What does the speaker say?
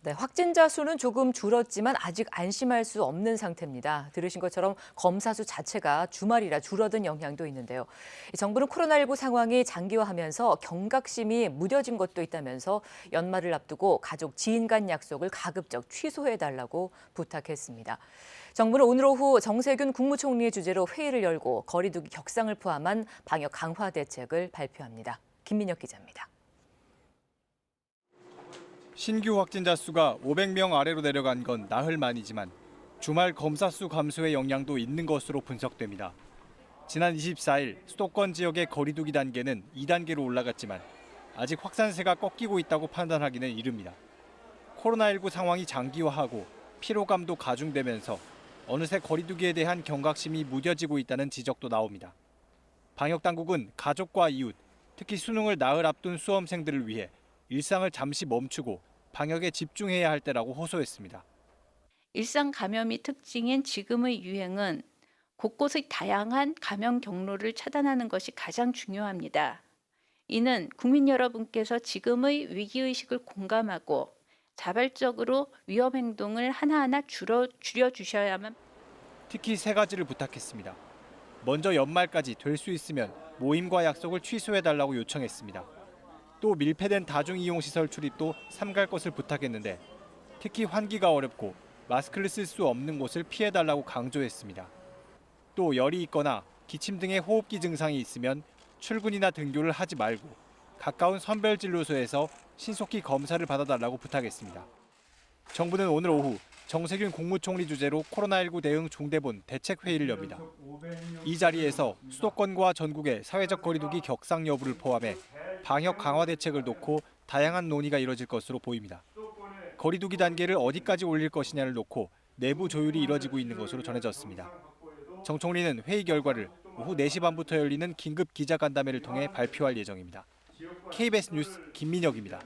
네, 확진자 수는 조금 줄었지만 아직 안심할 수 없는 상태입니다. 들으신 것처럼 검사 수 자체가 주말이라 줄어든 영향도 있는데요. 정부는 코로나19 상황이 장기화하면서 경각심이 무뎌진 것도 있다면서 연말을 앞두고 가족 지인 간 약속을 가급적 취소해달라고 부탁했습니다. 정부는 오늘 오후 정세균 국무총리의 주재로 회의를 열고 거리두기 격상을 포함한 방역 강화 대책을 발표합니다. 김민혁 기자입니다. 신규 확진자 수가 500명 아래로 내려간 건 나흘 만이지만 주말 검사 수 감소의 영향도 있는 것으로 분석됩니다. 지난 24일 수도권 지역의 거리두기 단계는 2단계로 올라갔지만 아직 확산세가 꺾이고 있다고 판단하기는 이릅니다. 코로나19 상황이 장기화하고 피로감도 가중되면서 어느새 거리두기에 대한 경각심이 무뎌지고 있다는 지적도 나옵니다. 방역당국은 가족과 이웃, 특히 수능을 나흘 앞둔 수험생들을 위해 일상을 잠시 멈추고 방역에 집중해야 할 때라고 호소했습니다. 일상 감염이 특징인 지금의 유행은 곳곳의 다양한 감염 경로를 차단하는 것이 가장 중요합니다. 이는 국민 여러분께서 지금의 위기의식을 공감하고 자발적으로 위험 행동을 하나하나 줄여주셔야만. 특히 세 가지를 부탁했습니다. 먼저 연말까지 될 수 있으면 모임과 약속을 취소해달라고 요청했습니다. 또 밀폐된 다중이용시설 출입도 삼갈 것을 부탁했는데 특히 환기가 어렵고 마스크를 쓸 수 없는 곳을 피해달라고 강조했습니다. 또 열이 있거나 기침 등의 호흡기 증상이 있으면 출근이나 등교를 하지 말고 가까운 선별진료소에서 신속히 검사를 받아달라고 부탁했습니다. 정부는 오늘 오후 정세균 국무총리 주재로 코로나19 대응 중대본 대책회의를 엽니다. 이 자리에서 수도권과 전국의 사회적 거리두기 격상 여부를 포함해 방역 강화 대책을 놓고 다양한 논의가 이뤄질 것으로 보입니다. 거리두기 단계를 어디까지 올릴 것이냐를 놓고 내부 조율이 이뤄지고 있는 것으로 전해졌습니다. 정 총리는 회의 결과를 오후 4시 반부터 열리는 긴급 기자간담회를 통해 발표할 예정입니다. KBS 뉴스 김민혁입니다.